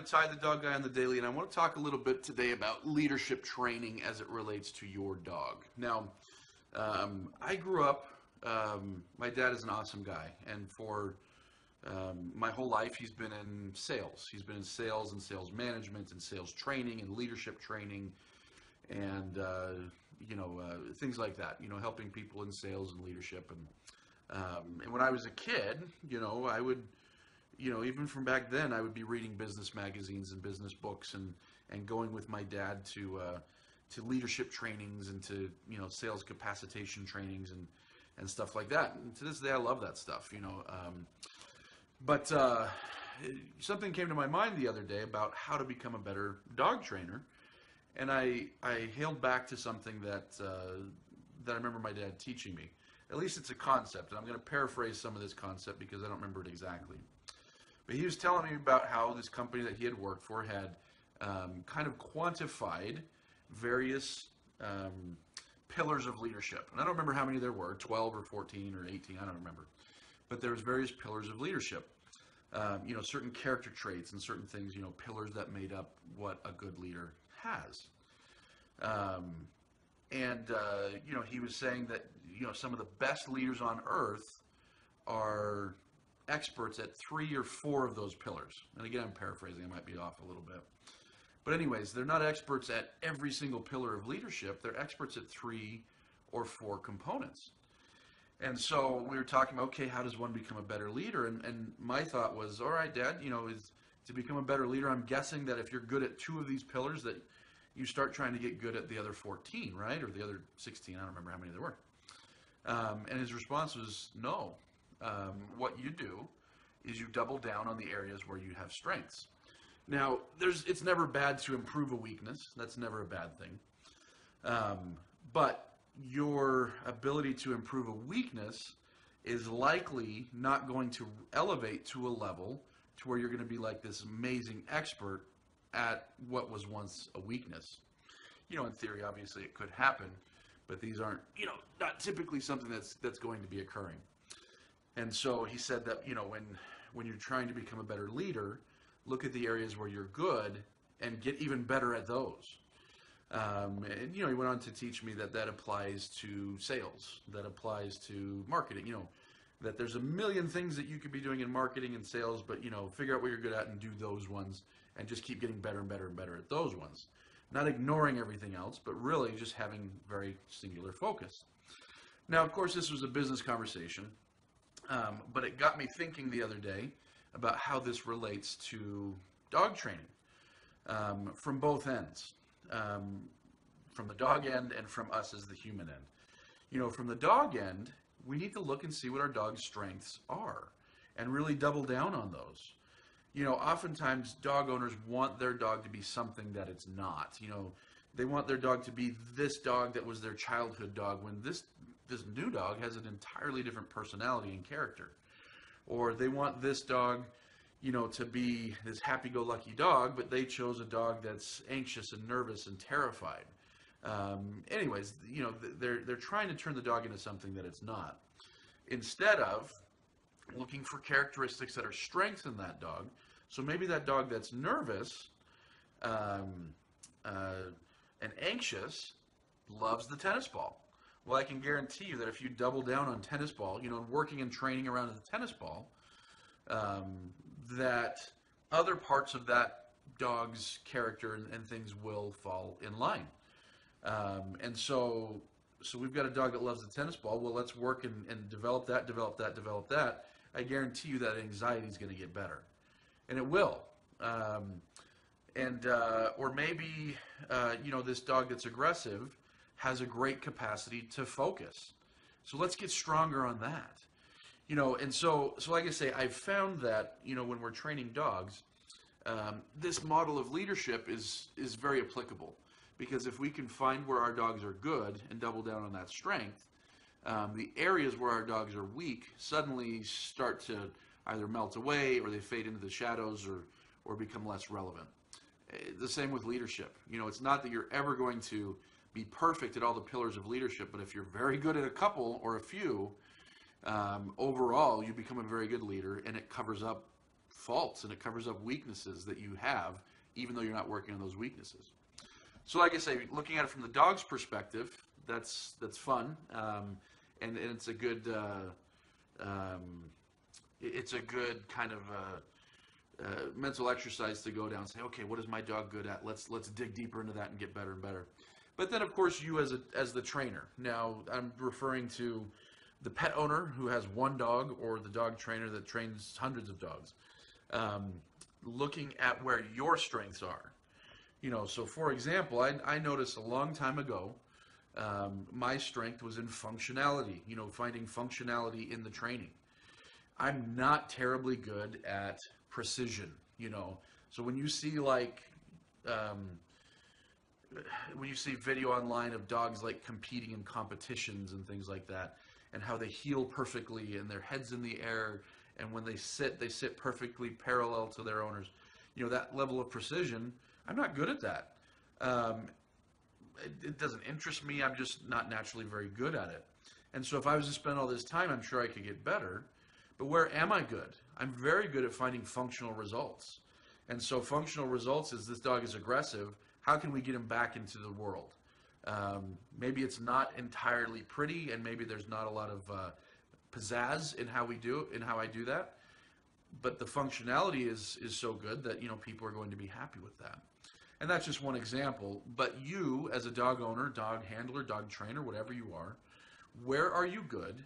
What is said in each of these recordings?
Ty, the dog guy on the daily, and I want to talk a little bit today about leadership training as it relates to your dog. Now, I grew up, my dad is an awesome guy, and for my whole life he's been in sales. He's been in sales and sales management and sales training and leadership training and, things like that, helping people in sales and leadership. And when I was a kid, I would, even from back then, I would be reading business magazines and business books and going with my dad to leadership trainings and to, sales capacitation trainings and stuff like that. And to this day, I love that stuff, But something came to my mind the other day about how to become a better dog trainer. And I hailed back to something that I remember my dad teaching me. At least it's a concept, and I'm going to paraphrase some of this concept because I don't remember it exactly. But he was telling me about how this company that he had worked for had kind of quantified various pillars of leadership. And I don't remember how many there were, 12 or 14 or 18, I don't remember. But there was various pillars of leadership. Certain character traits and certain things, pillars that made up what a good leader has. He was saying that, some of the best leaders on earth are experts at 3 or 4 of those pillars. And again, I'm paraphrasing, I might be off a little bit. But anyways, they're not experts at every single pillar of leadership. They're experts at 3 or 4 components. And so we were talking about, okay, how does one become a better leader? And my thought was, all right, Dad, is to become a better leader, I'm guessing that if you're good at 2 of these pillars, that you start trying to get good at the other 14, right? Or the other 16, I don't remember how many there were. And his response was, no. What you do is you double down on the areas where you have strengths. Now, it's never bad to improve a weakness. That's never a bad thing. But your ability to improve a weakness is likely not going to elevate to a level to where you're going to be like this amazing expert at what was once a weakness. In theory, obviously it could happen, but these aren't, not typically something that's going to be occurring. And so he said that, when you're trying to become a better leader, look at the areas where you're good and get even better at those. He went on to teach me that applies to sales, that applies to marketing, that there's a million things that you could be doing in marketing and sales, but, figure out what you're good at and do those ones and just keep getting better and better and better at those ones. Not ignoring everything else, but really just having very singular focus. Now, of course, this was a business conversation, but it got me thinking the other day about how this relates to dog training from both ends. From the dog end and from us as the human end. From the dog end, we need to look and see what our dog's strengths are and really double down on those. Oftentimes dog owners want their dog to be something that it's not. They want their dog to be this dog that was their childhood dog when this new dog has an entirely different personality and character. Or they want this dog, to be this happy-go-lucky dog, but they chose a dog that's anxious and nervous and terrified. They're trying to turn the dog into something that it's not. Instead of looking for characteristics that are strengths in that dog. So maybe that dog that's nervous and anxious loves the tennis ball. Well, I can guarantee you that if you double down on tennis ball, working and training around the tennis ball, that other parts of that dog's character and things will fall in line. And so we've got a dog that loves the tennis ball. Well, let's work and develop that. I guarantee you that anxiety is going to get better. And it will. Or maybe, this dog that's aggressive has a great capacity to focus. So let's get stronger on that. And so like I say, I've found that, when we're training dogs, this model of leadership is very applicable. Because if we can find where our dogs are good and double down on that strength, the areas where our dogs are weak suddenly start to either melt away or they fade into the shadows or become less relevant. The same with leadership. It's not that you're ever going to be perfect at all the pillars of leadership, but if you're very good at a couple or a few, overall you become a very good leader, and it covers up faults and it covers up weaknesses that you have, even though you're not working on those weaknesses. So, like I say, looking at it from the dog's perspective, that's fun, and it's a good kind of mental exercise to go down and say, okay, what is my dog good at? Let's dig deeper into that and get better and better. But then, of course, you as the trainer. Now, I'm referring to the pet owner who has one dog, or the dog trainer that trains hundreds of dogs. Looking at where your strengths are. So for example, I noticed a long time ago, my strength was in functionality, finding functionality in the training. I'm not terribly good at precision, So when you see when you see video online of dogs like competing in competitions and things like that, and how they heel perfectly and their head's in the air, and when they sit perfectly parallel to their owners, that level of precision, I'm not good at that. It doesn't interest me. I'm just not naturally very good at it. And so if I was to spend all this time, I'm sure I could get better. But where am I good? I'm very good at finding functional results. And so functional results is, this dog is aggressive. How can we get him back into the world? Maybe it's not entirely pretty, and maybe there's not a lot of pizzazz in how I do that. But the functionality is so good that people are going to be happy with that. And that's just one example. But you, as a dog owner, dog handler, dog trainer, whatever you are, where are you good?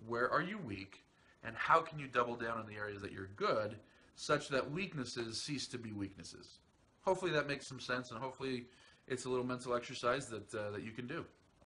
Where are you weak? And how can you double down on the areas that you're good, such that weaknesses cease to be weaknesses? Hopefully that makes some sense, and hopefully it's a little mental exercise that you can do.